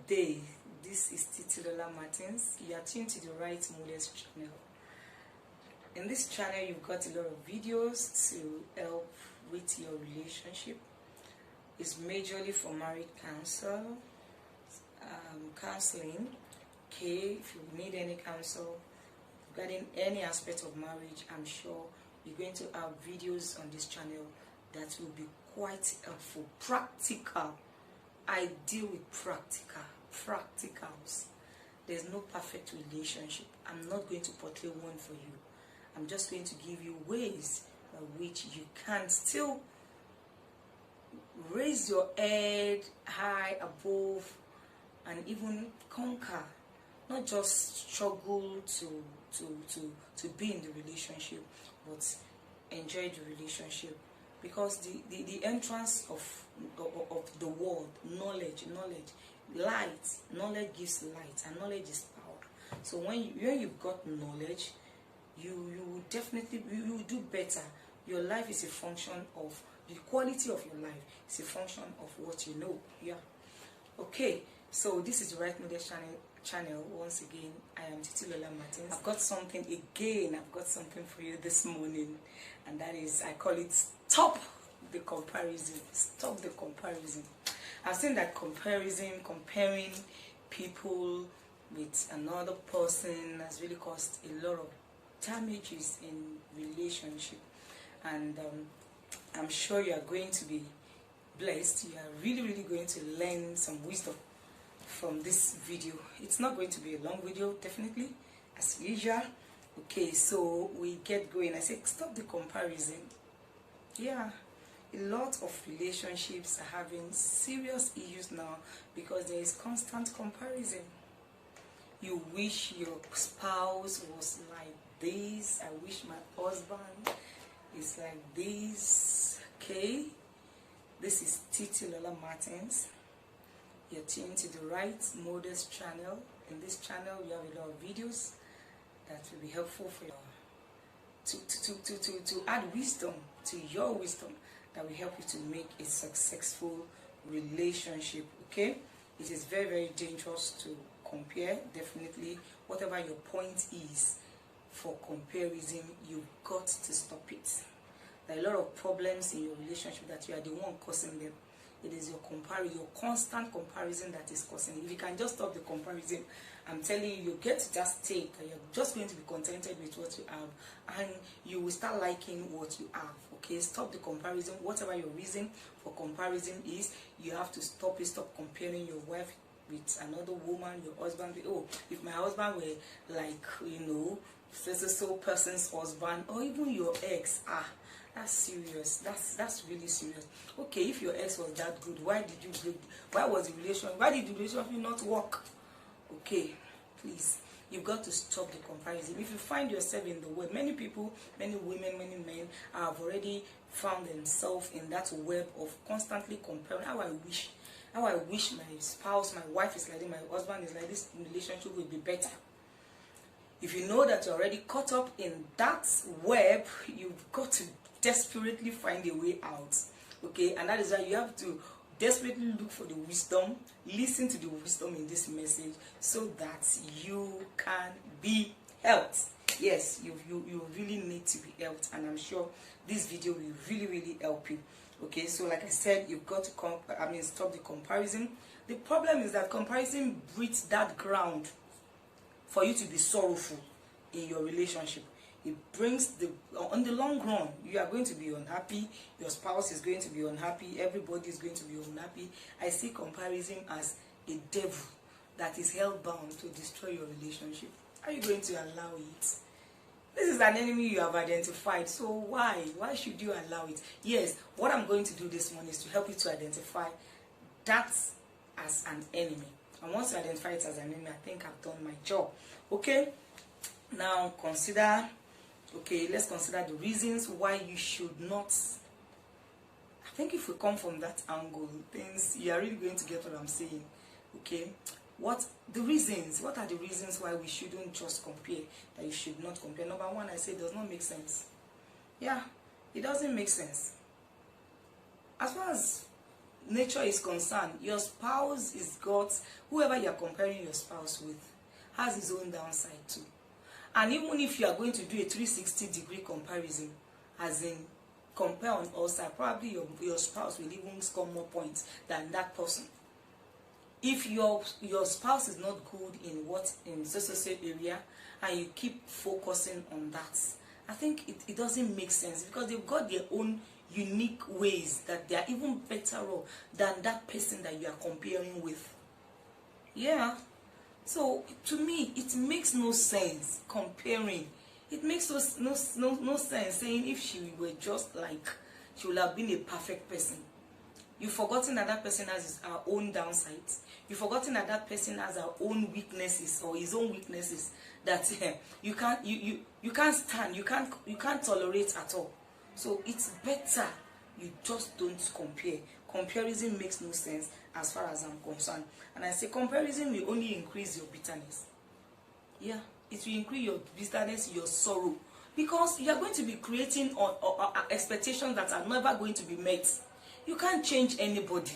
Good day, this is Titilola Martins. You are tuned to the right Modest channel. In this channel, you've got a lot of videos to help with your relationship. It's majorly for married counseling. Okay, if you need any counsel regarding any aspect of marriage, I'm sure you're going to have videos on this channel that will be quite helpful. Practical. I deal with practicals. There's no perfect relationship. I'm not going to portray one for you. I'm just going to give you ways by which you can still raise your head high above and even conquer, not just struggle to be in the relationship, but enjoy the relationship. Because the entrance of the world, knowledge, knowledge gives light, and knowledge is power. So when you've got knowledge, you will do better. Your life is a function of the quality of your life. It's a function of what you know. Yeah. Okay. So this is the Right Modest channel. Once again, I am Titilola Martins. I've got something for you this morning, and that is, I call it stop the comparison. Stop the comparison. I've seen that comparing people with another person has really caused a lot of damages in relationship, and I'm sure you are going to be blessed. You are really going to learn some wisdom from this video. It's not going to be a long video, definitely, as usual. Okay, so we get going. I say stop the comparison. Yeah, a lot of relationships are having serious issues now because there is constant comparison. You wish your spouse was like this. I wish my husband is like this. Okay, this is Titilola Martins. You're tuned to the Right Modest channel. In this channel, we have a lot of videos that will be helpful for you to add wisdom to your wisdom that will help you to make a successful relationship. Okay, it is very dangerous to compare. Definitely, whatever your point is for comparison, you've got to stop it. There are a lot of problems in your relationship that you are the one causing them. It is your constant comparison that is causing it. If you can just stop the comparison, I'm telling you, you get to that state that you're just going to be contented with what you have, and you will start liking what you have. Okay, stop the comparison. Whatever your reason for comparison is, you have to stop it. Stop comparing your wife with another woman, your husband with, oh, if my husband were like, so person's husband, or even your ex, that's serious. That's really serious. Okay, if your ex was that good, why did the relationship not work? Okay, please, you've got to stop the comparison. If you find yourself in the world, many people, many women, many men have already found themselves in that web of constantly comparing. How I wish my spouse, my wife is like this, my husband is like this, relationship will be better. If you know that you're already caught up in that web, you've got to desperately find a way out. Okay, and that is why you have to desperately look for the wisdom, listen to the wisdom in this message, so that you can be helped. Yes, you really need to be helped, and I'm sure this video will really help you. Okay, so like I said, you've got to stop the comparison. The problem is that comparison breeds that ground for you to be sorrowful in your relationship. It brings on the long run, you are going to be unhappy, your spouse is going to be unhappy, everybody is going to be unhappy. I see comparison as a devil that is hell-bound to destroy your relationship. Are you going to allow it? This is an enemy you have identified, so why should you allow it? Yes, what I'm going to do this morning is to help you to identify that as an enemy. And once you identify it as an enemy, I think I've done my job. Okay, now let's consider the reasons why you should not. I think if we come from that angle, things, you are really going to get what I'm saying. Okay, what are the reasons why we shouldn't just compare, that you should not compare? Number one, I say it does not make sense. Yeah, it doesn't make sense. As far as nature is concerned, your spouse is God's, whoever you are comparing your spouse with has his own downside too. And even if you are going to do a 360-degree comparison, as in compare on all sides, probably your spouse will even score more points than that person. If your spouse is not good in so area, and you keep focusing on that, I think it doesn't make sense, because they've got their own unique ways that they are even better off than that person that you are comparing with. Yeah. So to me, it makes no sense comparing. It makes no sense saying if she were just like, she would have been a perfect person. You've forgotten that that person has our own downsides. You've forgotten that that person has our own weaknesses, or his own weaknesses, that you can't stand, you can't tolerate at all. So it's better you just don't compare. Comparison makes no sense as far as I'm concerned. And I say comparison will only increase your bitterness. Yeah, it will increase your bitterness, your sorrow, because you are going to be creating expectations that are never going to be met. You can't change anybody.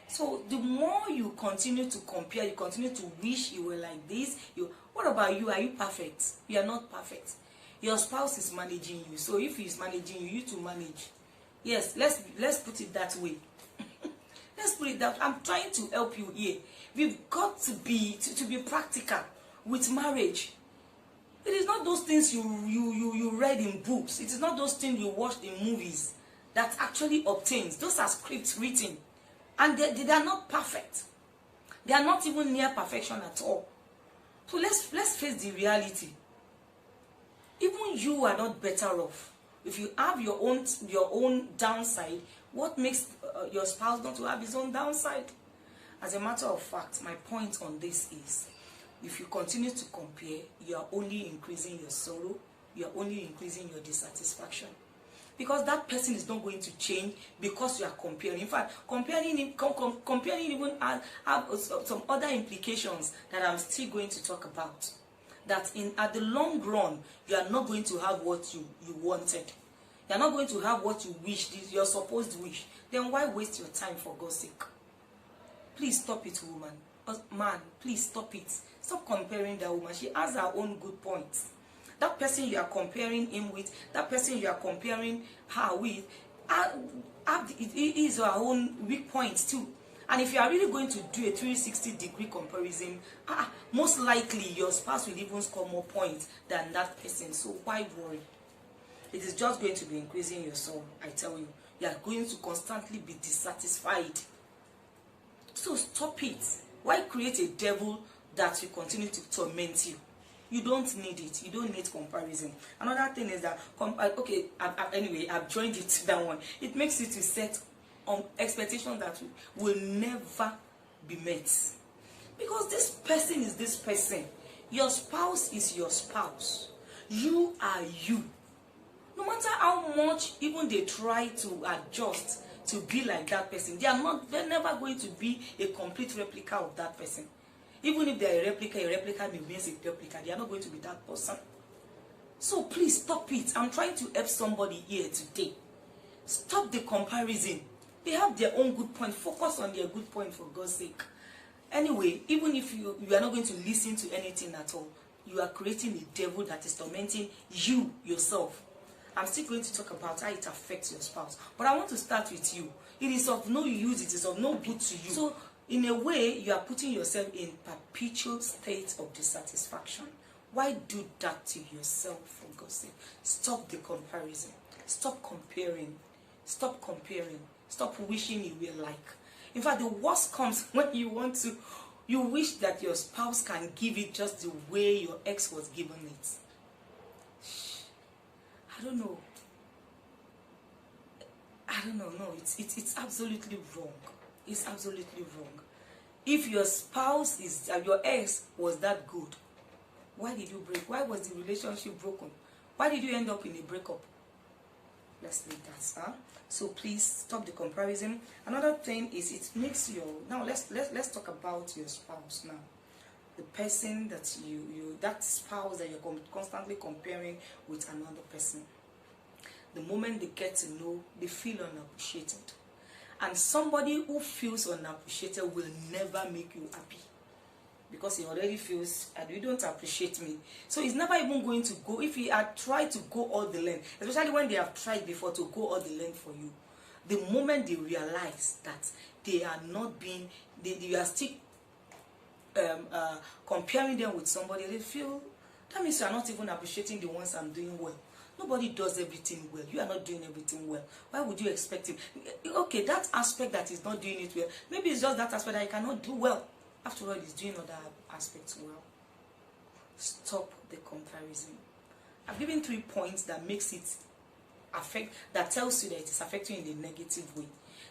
So the more you continue to compare, you continue to wish you were like this. What about you? Are you perfect? You are not perfect. Your spouse is managing you. So if he is managing you, you to manage. Yes, let's put it that way. Let's put it that. I'm trying to help you here. We've got to be practical with marriage. It is not those things you read in books. It is not those things you watched in movies that actually obtains. Those are scripts written, and they are not perfect. They are not even near perfection at all. So let's face the reality. Even you are not better off. If you have your own downside, what makes your spouse not to have his own downside? As a matter of fact, my point on this is, if you continue to compare, you are only increasing your sorrow, you are only increasing your dissatisfaction. Because that person is not going to change because you are comparing. In fact, comparing even have some other implications that I'm still going to talk about. That at the long run, you are not going to have what you wanted. You are not going to have what you wished, your supposed wish. Then why waste your time, for God's sake? Please stop it, woman. Man, please stop it. Stop comparing that woman. She has her own good points. That person you are comparing him with, that person you are comparing her with, is her own weak points too. And if you are really going to do a 360-degree comparison, most likely your spouse will even score more points than that person. So why worry? It is just going to be increasing your soul, I tell you. You are going to constantly be dissatisfied. So stop it. Why create a devil that will continue to torment you? You don't need it. You don't need comparison. Another thing is that, anyway, I've joined it to that one. It makes you to set expectations that will never be met. Because this person is this person. Your spouse is your spouse. You are you. No matter how much even they try to adjust to be like that person, they're never going to be a complete replica of that person. Even if they're a replica means a replica. They are not going to be that person. So please stop it. I'm trying to help somebody here today. Stop the comparison. They have their own good point. Focus on their good point, for God's sake. Anyway, even if you are not going to listen to anything at all, you are creating a devil that is tormenting you yourself. I'm still going to talk about how it affects your spouse. But I want to start with you. It is of no use. It is of no good to you. So in a way, you are putting yourself in perpetual state of dissatisfaction. Why do that to yourself, for God's sake? Stop the comparison. Stop comparing. Stop comparing. Stop wishing you were like. In fact, the worst comes when you wish that your spouse can give it just the way your ex was given it. I don't know. No, it's absolutely wrong. It's absolutely wrong. If your spouse is, your ex was that good, why did you break? Why was the relationship broken? Why did you end up in a breakup? Let's leave that. So please stop the comparison. Another thing is it makes your, now let's talk about your spouse now. The person that that spouse that you're constantly comparing with another person. The moment they get to know, they feel unappreciated. And somebody who feels unappreciated will never make you happy, because he already feels, and you don't appreciate me. So he's never even going to go, if he had tried to go all the length, especially when they have tried before to go all the length for you. The moment they realize that they are not being, you are still comparing them with somebody, they feel, that means you are not even appreciating the ones I'm doing well. Nobody does everything well. You are not doing everything well. Why would you expect him? Okay, that aspect that is not doing it well, maybe it's just that aspect that he cannot do well. After all, he's doing other aspects well. Stop the comparison. I've given 3 points that makes it affect, that tells you that it is affecting you in the negative way.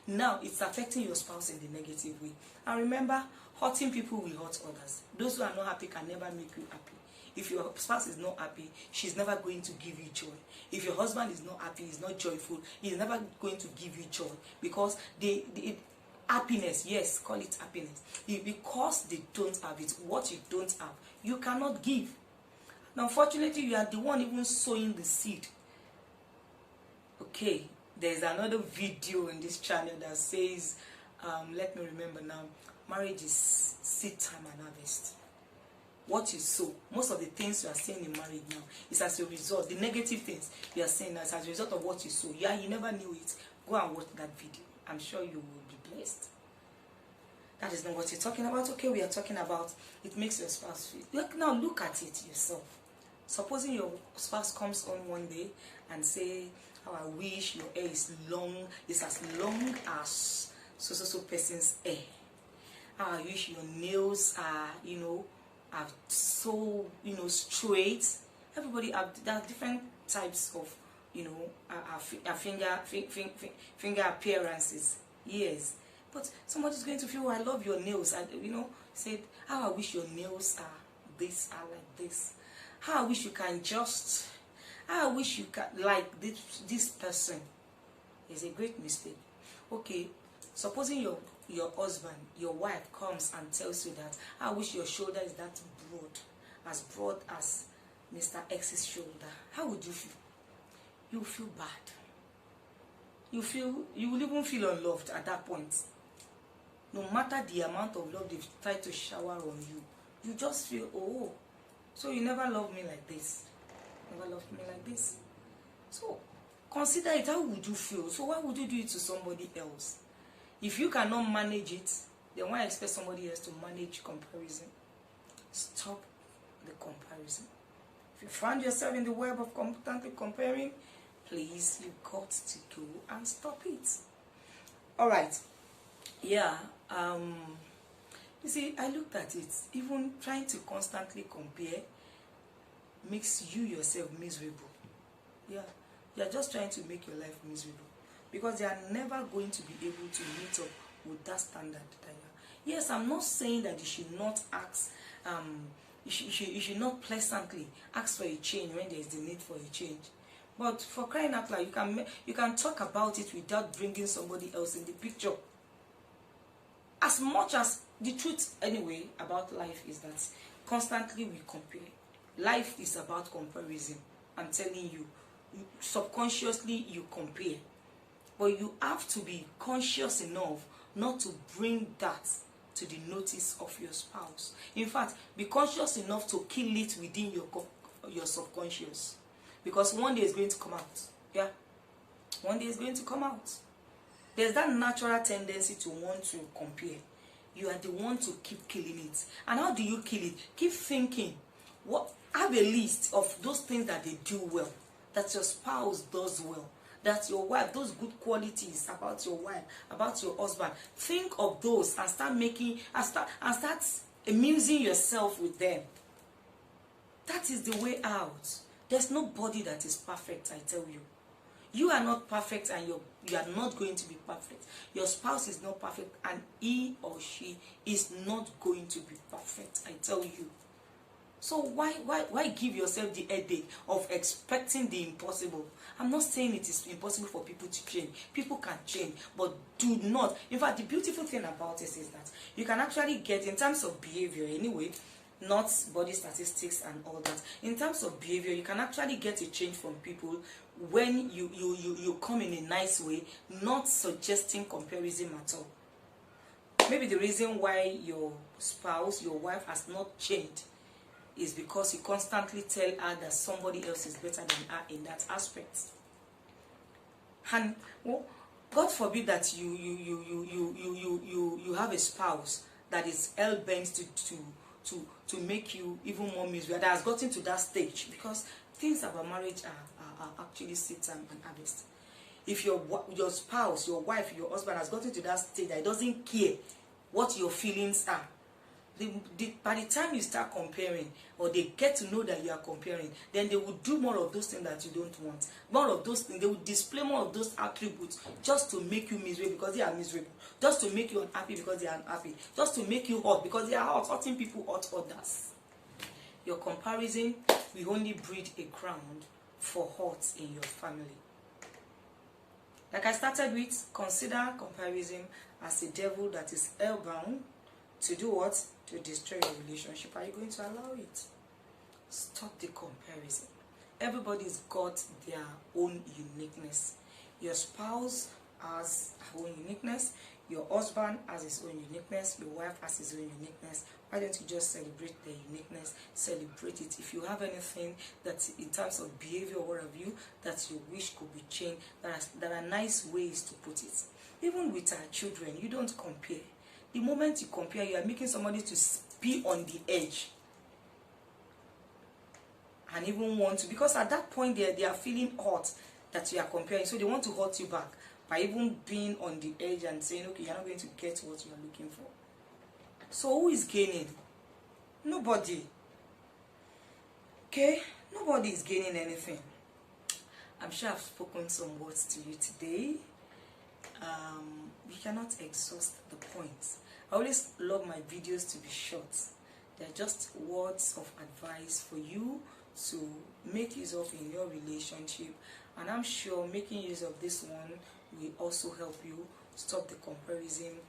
Now it's affecting your spouse in the negative way. And remember, hurting people will hurt others. Those who are not happy can never make you happy. If your spouse is not happy, she's never going to give you joy. If your husband is not happy, he's not joyful, he's never going to give you joy. Because happiness, yes, call it happiness. Because they don't have it, what you don't have, you cannot give. And unfortunately, you are the one even sowing the seed. Okay, there's another video in this channel that says, let me remember now, marriage is seed time and harvest. What you sow, most of the things you are seeing in marriage now is as a result, the negative things you are seeing as a result of what you sow. Yeah, you never knew it. Go and watch that video. I'm sure you will be blessed. That is not what you're talking about. Okay, we are talking about it makes your spouse feel. Now look at it yourself. Supposing your spouse comes on one day and say, "Oh, I wish your hair is as long as so person's hair. Oh, I wish your nails are, are so, straight." Everybody there are different types of, finger appearances. Yes. But somebody's going to feel, "Oh, I love your nails," and said, "How I wish your nails are like this. How I wish you can how I wish you can like this person." It's a great mistake. Okay, supposing your husband, your wife comes and tells you that, "I wish your shoulder is that broad as Mr. X's shoulder." How would you feel? You feel bad. You will even feel unloved at that point. No matter the amount of love they've tried to shower on you, you just feel, "Oh, so you never loved me like this. Never loved me like this." So consider it. How would you feel? So why would you do it to somebody else? If you cannot manage it, then why expect somebody else to manage comparison? Stop the comparison. If you find yourself in the web of constantly comparing, please, you got to go and stop it. All right. Yeah. You see, I looked at it. Even trying to constantly compare makes you yourself miserable. Yeah. You are just trying to make your life miserable, because they are never going to be able to meet up with that standard that you are. Yes, I'm not saying that you should not ask, you should not pleasantly ask for a change when there is the need for a change. But for crying out loud, you can talk about it without bringing somebody else in the picture. As much as the truth anyway about life is that constantly we compare. Life is about comparison. I'm telling you, subconsciously you compare. But you have to be conscious enough not to bring that to the notice of your spouse. In fact, be conscious enough to kill it within your subconscious. Because one day it's going to come out. Yeah? One day it's going to come out. There's that natural tendency to want to compare. You are the one to keep killing it. And how do you kill it? Keep thinking. Have a list of those things that they do well, that your spouse does well, that your wife, those good qualities about your wife, about your husband. Think of those and start amusing yourself with them. That is the way out. There's nobody that is perfect, I tell you. You are not perfect, and you are not going to be perfect. Your spouse is not perfect, and he or she is not going to be perfect, I tell you. So why give yourself the headache of expecting the impossible? I'm not saying it is impossible for people to change. People can change, but do not. In fact, the beautiful thing about it is that you can actually get, in terms of behavior anyway, not body statistics and all that. In terms of behavior, you can actually get a change from people when you come in a nice way, not suggesting comparison at all. Maybe the reason why your spouse, your wife has not changed is because you constantly tell her that somebody else is better than her in that aspect. And well, God forbid that you have a spouse that is hell-bent to make you even more miserable, that has gotten to that stage, because things about marriage are actually seeds and harvest. If your spouse, your wife, your husband has gotten to that stage that it doesn't care what your feelings are, by the time you start comparing, or they get to know that you are comparing, then they will do more of those things that you don't want. More of those things, they will display more of those attributes just to make you miserable because they are miserable, just to make you unhappy because they are unhappy, just to make you hurt because they are hurt. Hurting people hurt others. Your comparison will only breed a ground for hurt in your family. Like I started with, consider comparison as a devil that is hell-bound to do what? To destroy your relationship. Are you going to allow it? Stop the comparison. Everybody's got their own uniqueness. Your spouse has her own uniqueness. Your husband has his own uniqueness. Your wife has his own uniqueness. Why don't you just celebrate their uniqueness? Celebrate it. If you have anything that in terms of behavior or what have you that you wish could be changed, there are nice ways to put it. Even with our children, you don't compare. The moment you compare, you are making somebody to be on the edge and even want to, because at that point they are feeling hurt that you are comparing, so they want to hurt you back by even being on the edge and saying, okay, you're not going to get what you are looking for. So who is gaining? Nobody. Okay? Nobody is gaining anything. I'm sure I've spoken some words to you today. We cannot exhaust the points. I always love my videos to be short. They're just words of advice for you to make use of in your relationship, and I'm sure making use of this one will also help you stop the comparison